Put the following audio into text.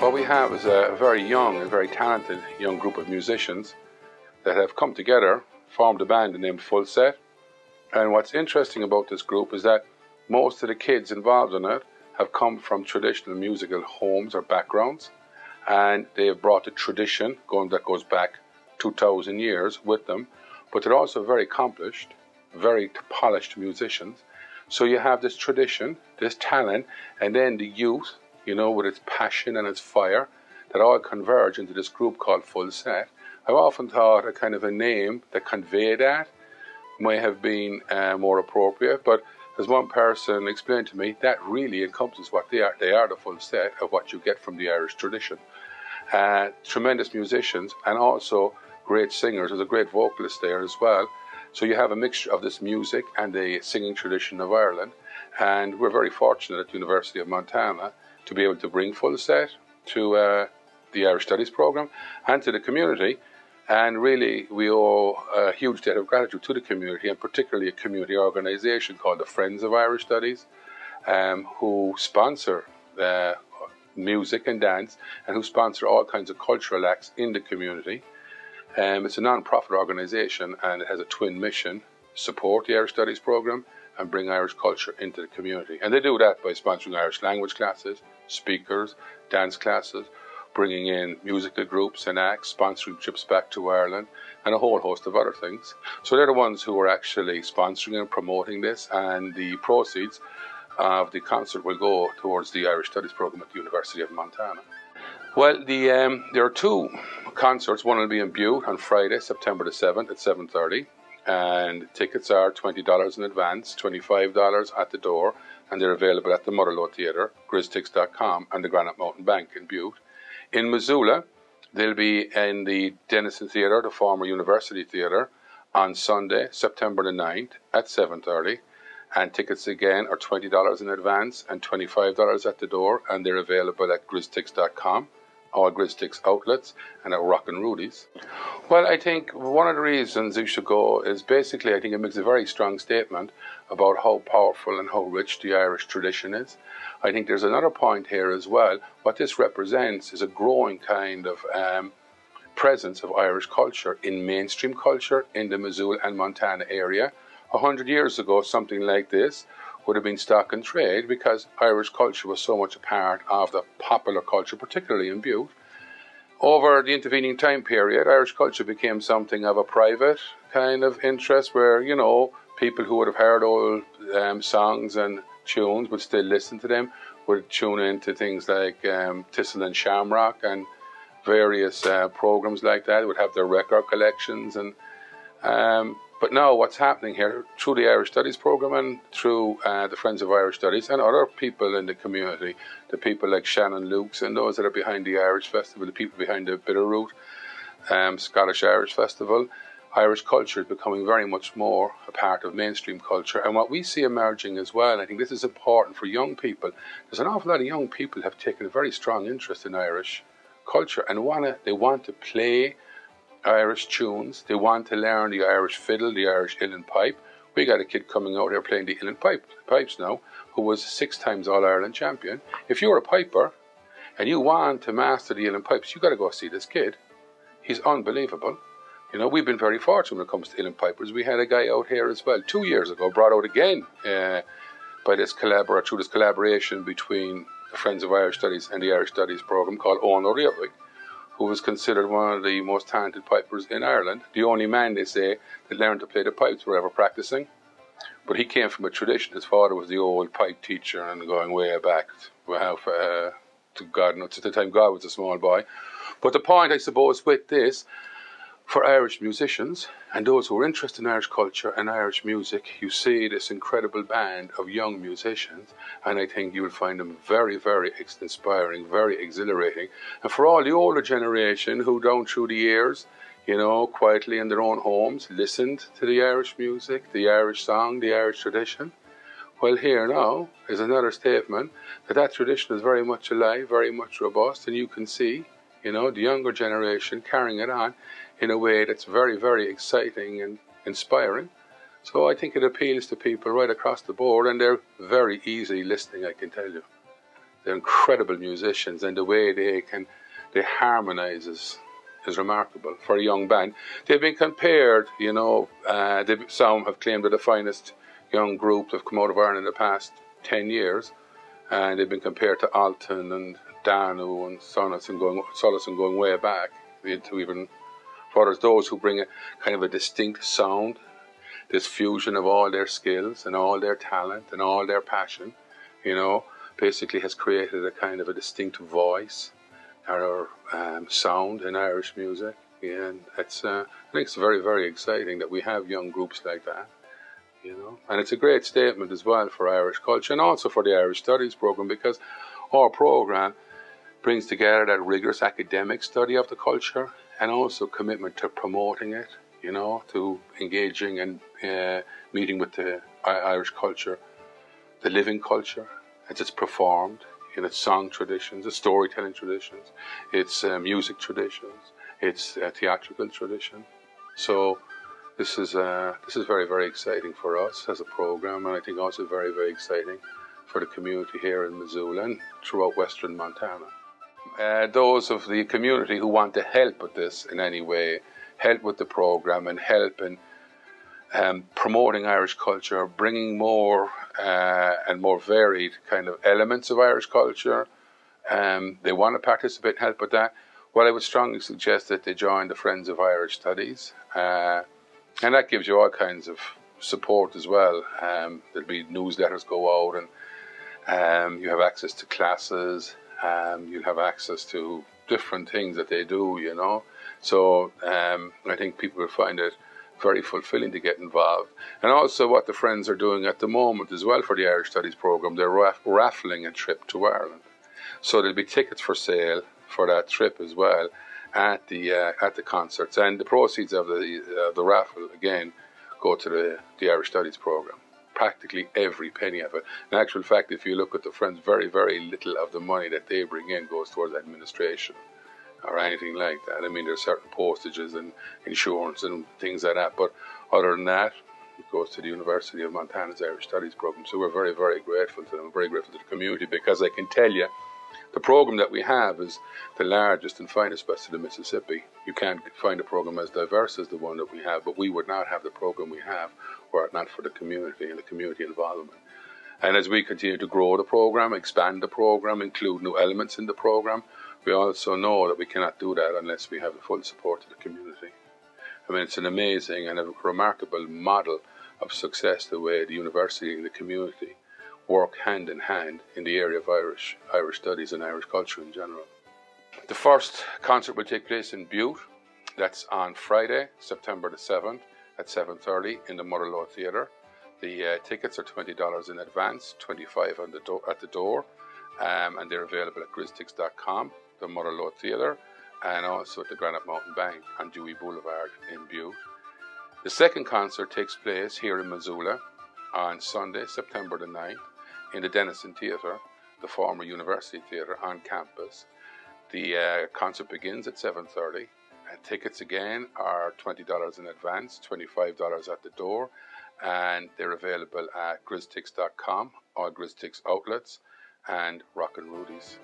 What we have is a very young and very talented young group of musicians that have come together, formed a band named FullSet. And what's interesting about this group is that most of the kids involved in it have come from traditional musical homes or backgrounds, and they have brought the tradition that goes back 2,000 years with them. But they're also very accomplished, very polished musicians. So you have this tradition, this talent, and then the youth, with its passion and its fire, that all converge into this group called FullSet. I've often thought a kind of a name that conveyed that may have been more appropriate, but as one person explained to me, that really encompasses what they are. They are the full set of what you get from the Irish tradition. Tremendous musicians and also great singers. There's a great vocalist there as well. So you have a mixture of this music and the singing tradition of Ireland. And we're very fortunate at the University of Montana to be able to bring FullSet to the Irish Studies program and to the community. And really, we owe a huge debt of gratitude to the community, and particularly a community organisation called the Friends of Irish Studies, who sponsor music and dance, and who sponsor all kinds of cultural acts in the community. It's a non-profit organisation, and it has a twin mission: support the Irish Studies programme and bring Irish culture into the community. And they do that by sponsoring Irish language classes, speakers, dance classes, bringing in musical groups and acts, sponsoring trips back to Ireland, and a whole host of other things. So they're the ones who are actually sponsoring and promoting this, and the proceeds of the concert will go towards the Irish Studies program at the University of Montana. Well, there are two concerts. One will be in Butte on Friday, September the 7th at 7:30, and tickets are $20 in advance, $25 at the door, and they're available at the Motherload Theatre, GrizTix.com, and the Granite Mountain Bank in Butte. In Missoula, they'll be in the Denison Theatre, the former University Theatre, on Sunday, September the 9th at 7:30. And tickets again are $20 in advance and $25 at the door, and they're available at GrizTix.com, all GrizTix outlets, and at Rockin' Rudy's. Well, I think one of the reasons you should go is basically, I think it makes a very strong statement about how powerful and how rich the Irish tradition is. I think there's another point here as well. What this represents is a growing kind of presence of Irish culture in mainstream culture in the Missoula and Montana area. 100 years ago, something like this would have been stock and trade because Irish culture was so much a part of the popular culture, particularly in Butte. Over the intervening time period, Irish culture became something of a private kind of interest where, people who would have heard old songs and tunes would still listen to them, would tune into things like Thistle and Shamrock and various programs like that, would have their record collections. But now what's happening here, through the Irish Studies program and through the Friends of Irish Studies and other people in the community, the people like Shannon Lukes and those that are behind the Irish Festival, the people behind the Bitterroot, Scottish Irish Festival, Irish culture is becoming very much more a part of mainstream culture. And what we see emerging as well, and I think this is important for young people, there's an awful lot of young people have taken a very strong interest in Irish culture and they want to play Irish tunes. They want to learn the Irish fiddle, the Irish uilleann pipe. We got a kid coming out here playing the uilleann pipes now, who was 6 times All-Ireland champion. If you're a piper and you want to master the uilleann pipes, you got to go see this kid. He's unbelievable. We've been very fortunate when it comes to uilleann pipers. We had a guy out here as well 2 years ago, brought out again through this collaboration between the Friends of Irish Studies and the Irish Studies program, called Traolach O'Riordain, who was considered one of the most talented pipers in Ireland. The only man, they say, that learned to play the pipes were ever practicing. But he came from a tradition. His father was the old pipe teacher, and going way back to God knows, at the time God was a small boy. But the point, I suppose, with this, for Irish musicians and those who are interested in Irish culture and Irish music, you see this incredible band of young musicians, and I think you will find them very, very inspiring, very exhilarating. And for all the older generation who down through the years, quietly in their own homes, listened to the Irish music, the Irish song, the Irish tradition, well, here now is another statement that tradition is very much alive, very much robust, and you can see, the younger generation carrying it on in a way that's very, very exciting and inspiring. So I think it appeals to people right across the board, and they're very easy listening, I can tell you. They're incredible musicians, and the way they harmonise is remarkable for a young band. They've been compared, you know, some have claimed they're the finest young group that have come out of Ireland in the past 10 years, and they've been compared to Alton and Danu and Solace and going way back into even for others, those who bring a kind of a distinct sound, this fusion of all their skills and all their talent and all their passion, you know, basically has created a kind of a distinct voice or sound in Irish music. And it's, I think it's very, very exciting that we have young groups like that, you know. And it's a great statement as well for Irish culture and also for the Irish Studies program, because our program brings together that rigorous academic study of the culture and also commitment to promoting it, you know, to engaging and meeting with the Irish culture, the living culture, as it's performed in its song traditions, its storytelling traditions, its music traditions, its theatrical tradition. So this is very, very exciting for us as a program, and I think also very, very exciting for the community here in Missoula and throughout Western Montana. Those of the community who want to help with this in any way, help with the program and help in promoting Irish culture, bringing more and more varied kind of elements of Irish culture. They want to participate and help with that. Well, I would strongly suggest that they join the Friends of Irish Studies. And that gives you all kinds of support as well. There'll be newsletters go out, and you have access to classes. You'll have access to different things that they do, you know. So I think people will find it very fulfilling to get involved. And also what the Friends are doing at the moment as well for the Irish Studies program, they're raffling a trip to Ireland. So there'll be tickets for sale for that trip as well at the concerts. And the proceeds of the raffle, again, go to the Irish Studies program. Practically every penny of it. In actual fact, if you look at the Friends, very, very little of the money that they bring in goes towards administration or anything like that. I mean, there's certain postages and insurance and things like that, but other than that, it goes to the University of Montana's Irish Studies program. So we're very, very grateful to them, very grateful to the community, because I can tell you, the program that we have is the largest and finest west of the Mississippi. You can't find a program as diverse as the one that we have, but we would not have the program we have were it not for the community and the community involvement. And as we continue to grow the program, expand the program, include new elements in the program, we also know that we cannot do that unless we have the full support of the community. I mean, it's an amazing and a remarkable model of success, the way the university and the community work hand in hand in the area of Irish studies and Irish culture in general. The first concert will take place in Butte. That's on Friday, September the 7th at 7:30 in the Motherlow Theatre. The tickets are $20 in advance, $25 at the door, and they're available at grizztix.com, the Motherlow Theatre, and also at the Granite Mountain Bank on Dewey Boulevard in Butte. The second concert takes place here in Missoula on Sunday, September the 9th, in the Denison Theatre, the former University Theatre on campus. The concert begins at 7:30. Tickets again are $20 in advance, $25 at the door, and they're available at grizztix.com, all GrizzTix outlets, and Rockin' Rudy's.